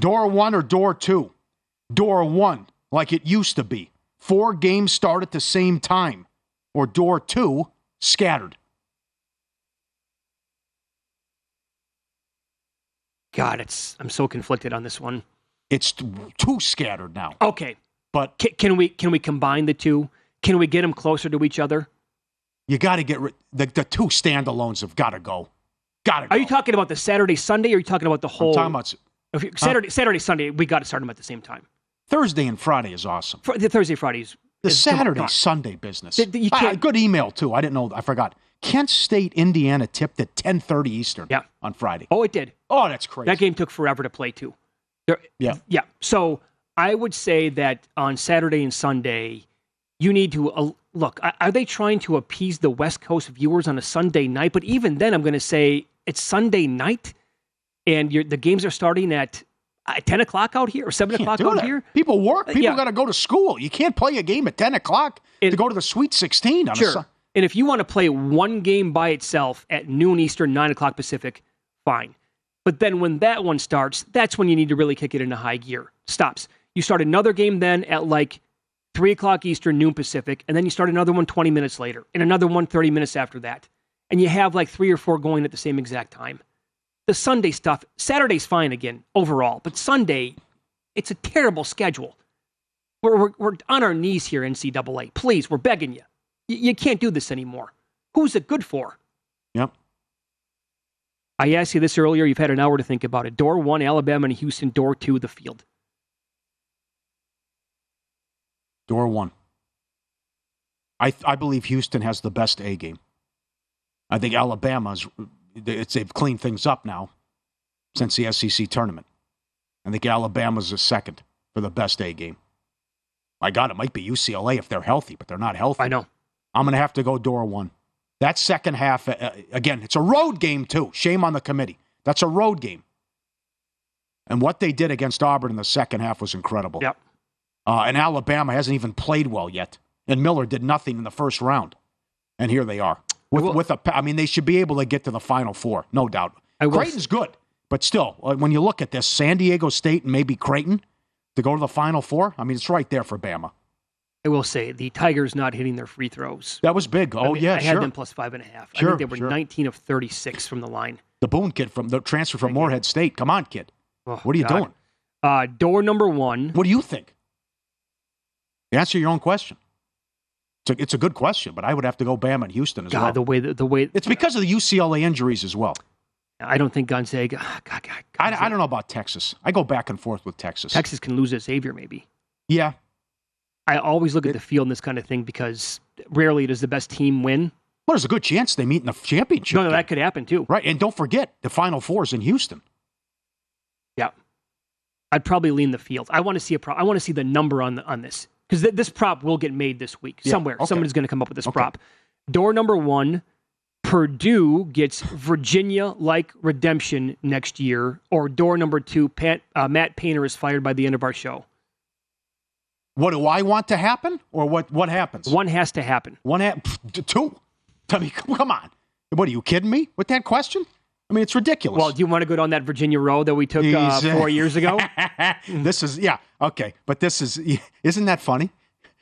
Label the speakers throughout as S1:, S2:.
S1: Door 1 or door 2? Door 1, like it used to be. 4 games start at the same time. Or door 2, scattered.
S2: God, I'm so conflicted on this one.
S1: It's too scattered now.
S2: Okay.
S1: But
S2: can we combine the two? Can we get them closer to each other?
S1: You got to get the 2 standalones have got to go. Got to go.
S2: Are you talking about the Saturday, Sunday, or are you talking about the whole?
S1: I'm talking about
S2: Saturday, Sunday. We got to start them at the same time.
S1: Thursday and Friday is awesome.
S2: The Thursday, Fridays.
S1: The Saturday, Sunday business. Good email, too. I didn't know. I forgot. Kent State, Indiana tipped at 10:30 Eastern on Friday.
S2: Oh, it did.
S1: Oh, that's crazy.
S2: That game took forever to play, too.
S1: Yeah.
S2: So I would say that on Saturday and Sunday, you need to look. Are they trying to appease the West Coast viewers on a Sunday night? But even then, I'm going to say it's Sunday night, and the games are starting at 10 o'clock out here or 7 o'clock out here.
S1: People work. People got to go to school. You can't play a game at 10 o'clock to go to the Sweet 16.
S2: Sure. And if you want to play one game by itself at noon Eastern, 9 o'clock Pacific, fine. But then when that one starts, that's when you need to really kick it into high gear. Stops. You start another game then at like 3 o'clock Eastern, noon Pacific, and then you start another one 20 minutes later, and another one 30 minutes after that. And you have like 3 or 4 going at the same exact time. The Sunday stuff, Saturday's fine again, overall, but Sunday, it's a terrible schedule. We're on our knees here, NCAA. Please, we're begging you. You can't do this anymore. Who's it good for?
S1: Yep.
S2: I asked you this earlier. You've had an hour to think about it. Door 1, Alabama and Houston. Door 2, the field.
S1: Door 1. I believe Houston has the best A game. I think they've cleaned things up now since the SEC tournament. I think Alabama's the second for the best A game. My God, it might be UCLA if they're healthy, but they're not healthy.
S2: I know.
S1: I'm going to have to go door 1. That second half, again, it's a road game too. Shame on the committee. That's a road game. And what they did against Auburn in the second half was incredible.
S2: Yep.
S1: And Alabama hasn't even played well yet. And Miller did nothing in the first round. And here they are. They should be able to get to the Final Four, no doubt. Creighton's good. But still, when you look at this, San Diego State and maybe Creighton to go to the Final Four, it's right there for Bama.
S2: I will say, the Tigers not hitting their free throws.
S1: That was big. I
S2: had them plus 5.5.
S1: Sure,
S2: I think they were 19 of 36 from the line.
S1: The Boone kid from the transfer from Morehead State. Come on, kid.
S2: Oh,
S1: what are you doing?
S2: Door number 1.
S1: What do you think? Answer your own question. It's a good question, but I would have to go Bama and Houston as well.
S2: The way
S1: it's because of the UCLA injuries as well.
S2: I don't think Gonzaga.
S1: I don't know about Texas. I go back and forth with Texas.
S2: Texas can lose at Xavier, maybe.
S1: Yeah.
S2: I always look at the field in this kind of thing because rarely does the best team win.
S1: Well, there's a good chance they meet in the championship.
S2: No, that could happen too.
S1: Right, and don't forget, the Final Four is in Houston.
S2: Yeah. I'd probably lean the field. I want to see I want to see the number on this because this prop will get made this week somewhere. Okay. Somebody's going to come up with this prop. Door number 1, Purdue gets Virginia-like redemption next year, or door number 2, Matt Painter is fired by the end of our show.
S1: What do I want to happen, or what happens?
S2: One has to happen.
S1: 2. I mean, come on. What, are you kidding me with that question? I mean, it's ridiculous.
S2: Well, do you want to go down that Virginia road that we took 4 years ago?
S1: But isn't that funny?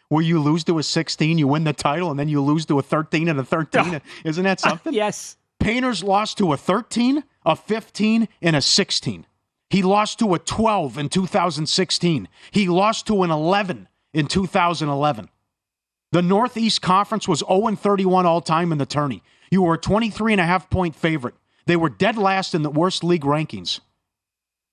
S1: Where you lose to a 16, you win the title, and then you lose to a 13 and a 13. Isn't that something?
S2: Yes.
S1: Painter's lost to a 13, a 15, and a 16. He lost to a 12 in 2016. He lost to an 11 in 2011. The Northeast Conference was 0-31 all-time in the tourney. You were a 23.5-point favorite. They were dead last in the worst league rankings.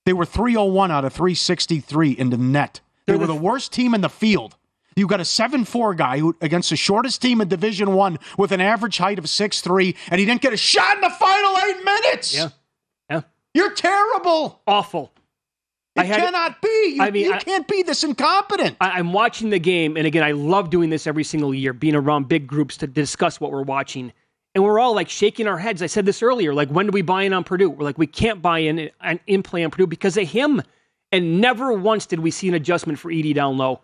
S1: They were 301 out of 363 in the net. They were the worst team in the field. You got a 7'4" guy against the shortest team in Division I with an average height of 6'3", and he didn't get a shot in the final 8 minutes.
S2: Yeah.
S1: You're terrible.
S2: Awful.
S1: It cannot be. You can't be this incompetent.
S2: I'm watching the game, and again, I love doing this every single year, being around big groups to discuss what we're watching. And we're all like shaking our heads. I said this earlier, like, when do we buy in on Purdue? We're like, we can't buy in play on Purdue because of him. And never once did we see an adjustment for Edey down low.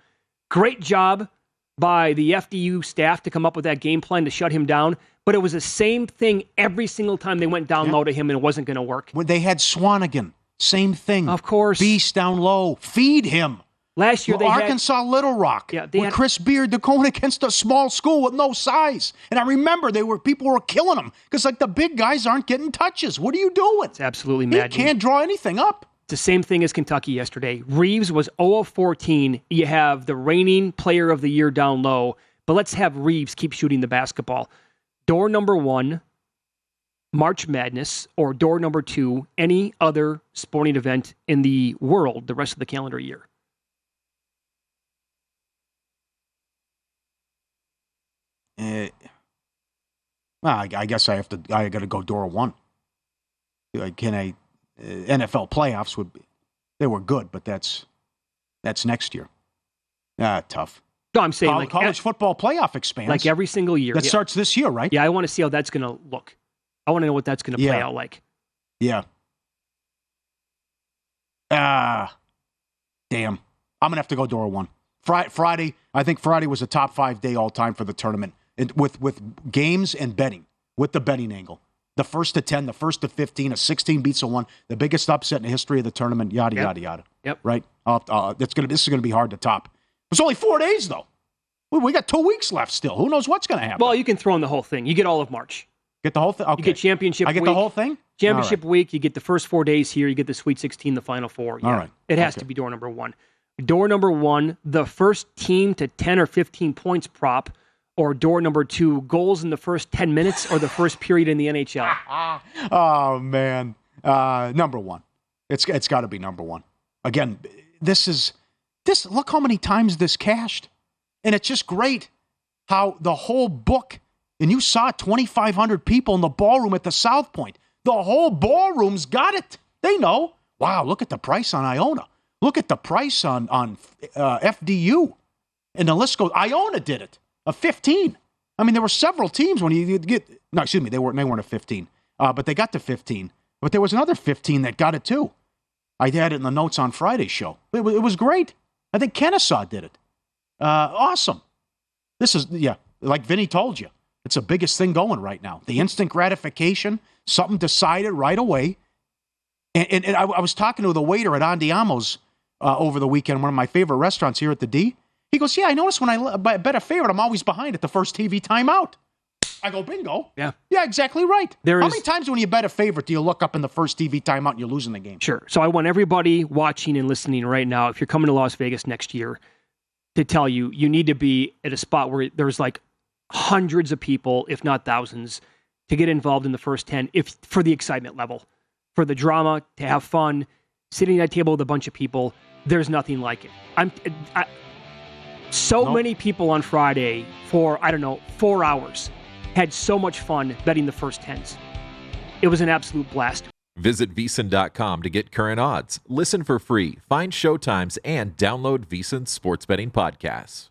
S2: Great job by the FDU staff to come up with that game plan to shut him down. But it was the same thing every single time they went down low to him, and it wasn't going to work.
S1: When they had Swanigan same thing.
S2: Of course.
S1: Beast down low. Feed him.
S2: Last year,
S1: Arkansas Little Rock with Chris Beard, they're going against a small school with no size. And I remember people were killing them because the big guys aren't getting touches. What are you doing?
S2: It's absolutely mad.
S1: He can't draw anything up.
S2: It's the same thing as Kentucky yesterday. Reeves was 0 of 14. You have the reigning player of the year down low, but let's have Reeves keep shooting the basketball. Door number 1, March Madness, or door number 2, any other sporting event in the world the rest of the calendar year.
S1: I guess I got to go door 1. NFL playoffs they were good, but that's next year. Tough.
S2: No, I'm saying
S1: college football playoff expands.
S2: Like every single year.
S1: That starts this year, right?
S2: Yeah, I want to see how that's going to look. I want to know what that's going to play out like.
S1: Yeah. Damn. I'm going to have to go door 1. Friday, I think Friday was a top 5 day all time for the tournament with games and betting, with the betting angle. The first to 10, the first to 15, a 16 beats a 1, the biggest upset in the history of the tournament, yada, yada, yada.
S2: Yep.
S1: Right? This is going to be hard to top. It's only 4 days, though. We got 2 weeks left still. Who knows what's going to happen?
S2: Well, you can throw in the whole thing. You get all of March.
S1: Get the whole thing? Okay.
S2: You get championship week.
S1: I get the whole thing?
S2: Championship week, you get the first 4 days here. You get the Sweet 16, the Final Four. Yeah.
S1: All right.
S2: It has to be door number 1. Door number 1, the first team to 10 or 15 points prop, or door number 2, goals in the first 10 minutes or the first period in the NHL.
S1: Oh, man. Number 1. It's got to be number 1. Again, look how many times this cashed. And it's just great how the whole book, and you saw 2,500 people in the ballroom at the South Point. The whole ballroom's got it. They know. Wow, look at the price on Iona. Look at the price on FDU. And the list goes, Iona did it. A 15. I mean, there were several teams when you get, no, excuse me, they weren't a 15. But they got to 15. But there was another 15 that got it too. I had it in the notes on Friday's show. It was great. I think Kennesaw did it. Awesome. This is, like Vinny told you, it's the biggest thing going right now. The instant gratification, something decided right away. And I was talking to the waiter at Andiamo's over the weekend, one of my favorite restaurants here at the D. He goes, I noticed when I bet a favorite, I'm always behind at the first TV timeout. I go, bingo.
S2: Yeah.
S1: Yeah, exactly right. How many times when you bet a favorite do you look up in the first TV timeout and you're losing the game?
S2: Sure. So I want everybody watching and listening right now, if you're coming to Las Vegas next year, to tell you need to be at a spot where there's like hundreds of people, if not thousands, to get involved in the first 10, for the excitement level, for the drama, to have fun, sitting at a table with a bunch of people. There's nothing like it. Many people on Friday for, 4 hours had so much fun betting the first 10s. It was an absolute blast.
S3: Visit VSiN.com to get current odds, listen for free, find showtimes, and download VSiN sports betting podcasts.